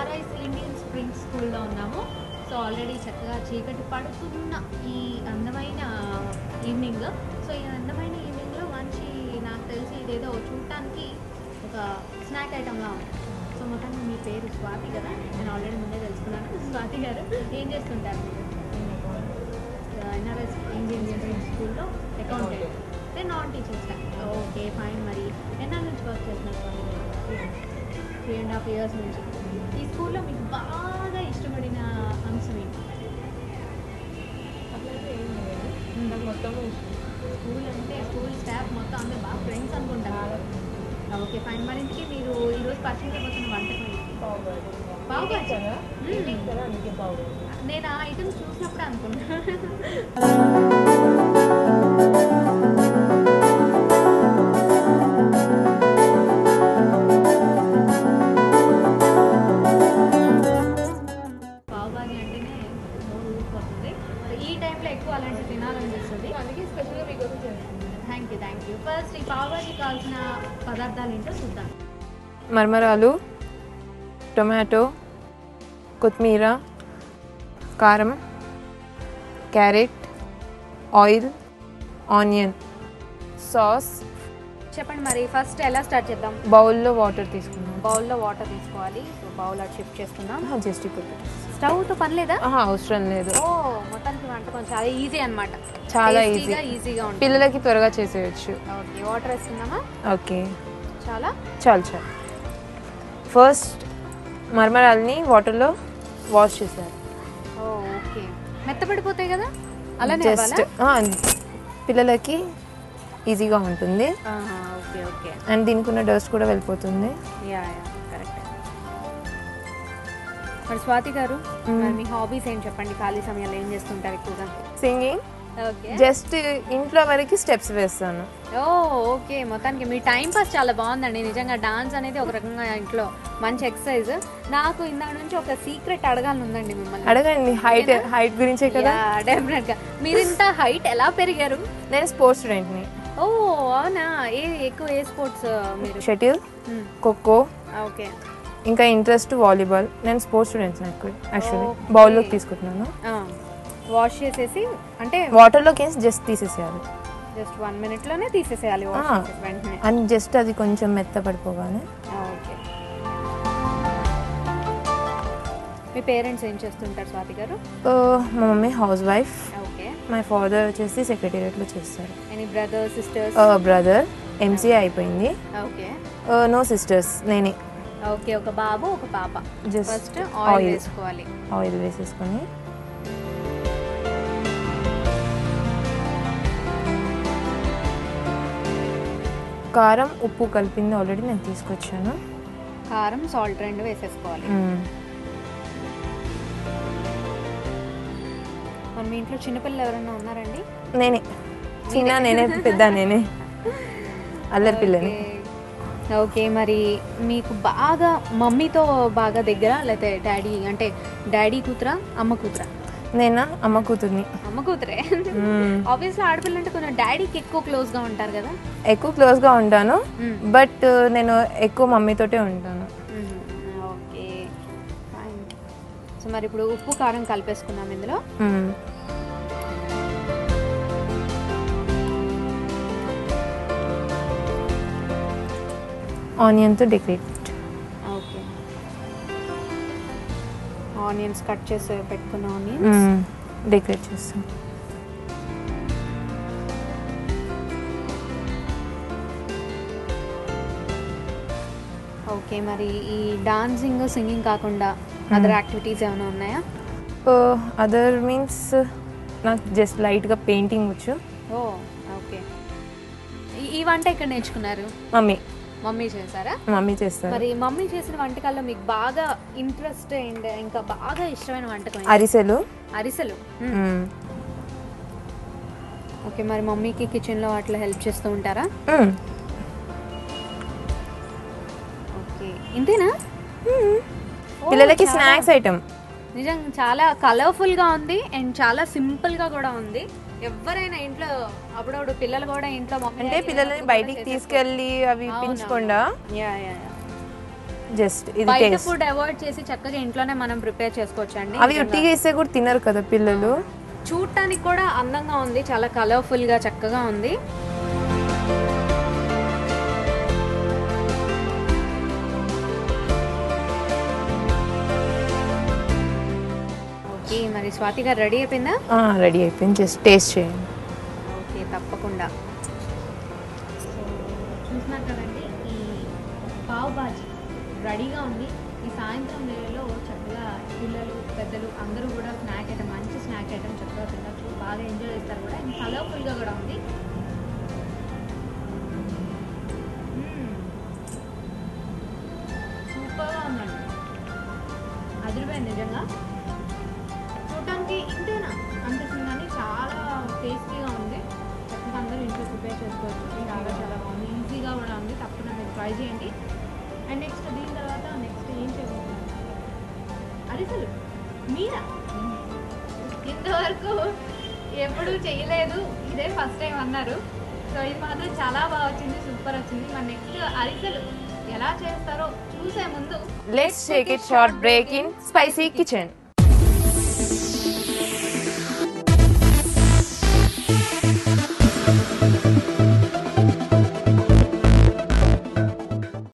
సారైస్ Indian spring స్కూల్లో ఉన్నాము. So already చక్కగా చీకటి పడుతున్న ఈ అందమైన ఈవినింగ్. సో ఈ అందమైన ఈవినింగ్లో మంచి, నాకు తెలిసి ఇదేదో చూడటానికి ఒక స్నాక్ ఐటమ్లా ఉంది. సో మొత్తానికి మీ పేరు స్వాతి కదా, నేను ఆల్రెడీ ముందే తెలుసుకున్నాను. స్వాతి గారు ఏం చేస్తుంటారు మీరు? ఎన్ఆర్ఎస్ ఇండియన్ స్ప్రింగ్ స్కూల్లో అకౌంటెంట్, అంటే non teaching staff. Okay fine. మరి ఎన్నాళ్ళ నుంచి వర్క్ చేస్తున్నారు? 3.5 years నుంచి. ఈ స్కూల్లో మీకు బాగా ఇష్టపడిన అంశం ఏంటి? మొత్తం స్కూల్ అంటే స్కూల్ స్టాఫ్ మొత్తం అందరూ బాగా ఫ్రెండ్స్ అనుకుంటారు. Okay fine. మరి ఇంటికి మీరు ఈరోజు పరిచయం చేయబోతున్న వంటకం ఏంటి? పావుబాజీ. నేను ఆ ఐటమ్స్ చూసినప్పుడే అనుకున్నాను. పావుబాజీ అంటేనే నోరు ఊరిపోతుంది. ఈ టైంలో ఎక్కువ అలాంటి తినాలనిపిస్తుంది, అందుకే స్పెషల్గా మీకోసం చేస్తుంది. Thank you. ఫస్ట్ ఈ పావుబాజీ కావాల్సిన పదార్థాలు ఏంటో చూద్దాం. మరమరాలు, టొమాటో, కొత్తిమీర, కారం, క్యారెట్, ఆయిల్, ఆనియన్, సాస్. చెప్పండి మరి ఫస్ట్ ఎలా స్టార్ట్ చేద్దాం? బౌల్లో వాటర్ తీసుకున్నాం. బౌల్లో వాటర్ తీసుకోవాలి. సో బౌల్ అది షిఫ్ట్ చేసుకున్నాం. జస్ట్ ఇప్పుడు స్టవ్తో పని లేదా? అవసరం లేదు. ఓ మొత్తానికి వంట కొంచెం చాలా ఈజీ అనమాట. చాలా ఈజీగా ఉంటుంది, పిల్లలకి త్వరగా చేసేయచ్చు. ఓకే వాటర్ వేస్తున్నామా? ఓకే చాలు. ఫస్ట్ మరమరాలని వాటర్లో వాష్ చేశారు. ఓకే మెత్తపడిపోతాయి కదా, అలానే జస్ట్ పిల్లలకి ఈజీగా ఉంటుంది. ఓకే అండ్ దీనికి ఉన్న డస్ట్ కూడా వెళ్ళిపోతుంది. కరెక్ట్. మరి స్వాతి గారు, మరి మీ హాబీస్ ఏంటి చెప్పండి? ఖాళీ సమయాల్లో ఏం చేస్తుంటారు ఎక్కువగా? సింగింగ్. ఓకే జస్ట్ ఇంట్లో వరకు స్టెప్స్ వేస్తాను. ఓకే మొత్తానికి మీ టైం పాస్ చాలా బాగుందండి. నిజంగా డాన్స్ అనేది ఒక రకంగా ఇంట్లో మంచి ఎక్సర్సైజ్. నాకు ఇందాక నుంచి ఒక సీక్రెట్ అడగాలని ఉందండి మిమ్మల్ని. అడగండి. హైట్ గురించే కదా. డెఫినెట్ గా. మీరు ఇంత హైట్ ఎలా పెరిగారు? నేను స్పోర్ట్స్ స్టూడెంట్ని. అవునా? ఏ స్పోర్ట్స్ మీరు? Shuttle, kho kho, okay. ఇంకా ఇంట్రెస్ట్ వాలీబాల్. నేను స్పోర్ట్స్ స్టూడెంట్స్ యాక్చువల్లీ. బౌల్లోకి తీసుకుంటున్నాను. వాష్ చేసేసి అంటే వాటర్లోకి జస్ట్ తీసేసేయాలి. జస్ట్ 1 minute లోనే తీసేసేయాలి వెంటనే. అండ్ జస్ట్ అది కొంచెం మెత్త పడిపోగానే. ఓకే. మీ పేరెంట్స్ ఏం చేస్తుంటారు స్వాతి గారు? మా mummy house wife. Okay. My father వచ్చేసి సెక్రటేరియట్లో చేస్తారు. Any brothers sisters? Brother MCA అయిపోయింది. ఓకే. నో సిస్టర్స్, నేనే. ఓకే. ఒక బాబు ఒక పాప. జస్ట్ ఫస్ట్ ఆయిల్ వేసుకోవాలి. ఆయిల్ వేసేసుకొని కారం, ఉప్పు కలిపింది ఆల్రెడీ నేను తీసుకొచ్చాను. కారం, సాల్ట్ 2 వేసేసుకోవాలి. మరి మీ ఇంట్లో చిన్నపిల్లలు ఎవరైనా ఉన్నారండి? నేనే పెద్ద నేనే అల్లరి పిల్లని. ఓకే. మరి మీకు బాగా మమ్మీతో బాగా దగ్గర, లేకపోతే డాడీ అంటే డాడీ కూతురా అమ్మ కూతురా? నేనా? అమ్మ కూతుర్ని. అమ్మ కూతురే. ఆబ్వియస్లీ ఆడపిల్ల అంటే కొంచెం డాడీకి ఎక్కువ క్లోజ్గా ఉంటారు కదా. ఎక్కువ క్లోజ్గా ఉంటాను, బట్ నేను ఎక్కువ మమ్మీతోటే ఉంటాను. Okay fine. సో మరి ఇప్పుడు ఉప్పు కారం కలిపేసుకున్నాం ఇందులో. ఆనియన్తో డెకరేట్. ఓకే. ఆనియన్స్ కట్ చేసి పెట్టుకున్న ఆనియన్స్ డెకరేట్ చేస్తాం. ఓకే. మరి ఈ డాన్సింగ్ సింగింగ్ కాకుండా అదర్ యాక్టివిటీస్ ఏమైనా ఉన్నాయా? అదర్ మీన్స్ నాకు జస్ట్ లైట్గా పెయింటింగ్ వచ్చు. ఓకే. ఈ వంట ఎక్కడ నేర్చుకున్నారు? మమ్మీ చేశారా? మమ్మీ చేస్తారు. మరి మమ్మీ చేసిన వంటకాల్లో మీకు బాగా ఇంట్రెస్ట్ అండ్ ఇంకా బాగా ఇష్టమైన వంటకం? అరిసెలు. ఓకే. మరి మమ్మీకి కిచెన్లో అట్లా హెల్ప్ చేస్తూ ఉంటారా? ఓకే. ఇంతేనా? పిల్లలకి స్నాక్స్ ఐటమ్ నిజంగా చాలా కలర్ఫుల్గా ఉంది అండ్ చాలా సింపుల్గా కూడా ఉంది. ఎవరైనా ఇంట్లో అప్పుడప్పుడు పిల్లలు కూడా ఇంట్లో అంటే పిల్లల్ని బయటికి తీసుకెళ్ళి అవి ఇప్పించకుండా జస్ట్ ఇది బయట టేస్ట్. ఫుడ్ అవాయిడ్ చేసి చక్కగా ఇంట్లోనే మనం ప్రిపేర్ చేసుకోవచ్చు అండి. అవి ఒట్టిగా ఇస్తే కూడా తినరు కదా పిల్లలు. చూడటానికి కూడా అందంగా ఉంది, చాలా కలర్ఫుల్ గా చక్కగా ఉంది. ఓకే, మరి స్వాతి గారు రెడీ అయిపోయిందా? రెడీ అయిపోయింది, జస్ట్ టేస్ట్ చేయండి. ఓకే, తప్పకుండా. చూసినారు కదండి, ఈ పావ్ బాజీ రెడీగా ఉంది. ఈ సాయంత్రం వేళలో చక్కగా పిల్లలు పెద్దలు అందరూ కూడా స్నాక్ ఐటమ్, మంచి స్నాక్ ఐటమ్ చక్కగా తినచ్చు, బాగా ఎంజాయ్ చేస్తారు కూడా. ఇది కలర్ఫుల్గా కూడా ఉంది. సూపర్గా ఉందండి, అదిరిపోయింది నిజంగా. చూడటానికి ఇంతేనా అనిపిస్తుంది కానీ చాలా టేస్టీగా ఉంది. చక్కగా అందరూ ఇంట్లో ప్రిపేర్ చేసుకోవచ్చు. చాలా చాలా బాగుంది, ఈజీగా కూడా ఉంది. తప్పకుండా మీరు ట్రై చేయండి. అండ్ నెక్స్ట్ దీని తర్వాత నెక్స్ట్ ఏం చేయబోతున్నారు? అరిసెలు మీరా? ఇంతవరకు ఎప్పుడూ చేయలేదు, ఇదే ఫస్ట్ టైం అన్నారు. సో ఇది మాత్రం చాలా బాగా వచ్చింది, సూపర్ వచ్చింది. మరి నెక్స్ట్ అరిసెలు ఎలా చేస్తారో చూసే ముందు let's take it short break in spicy kitchen.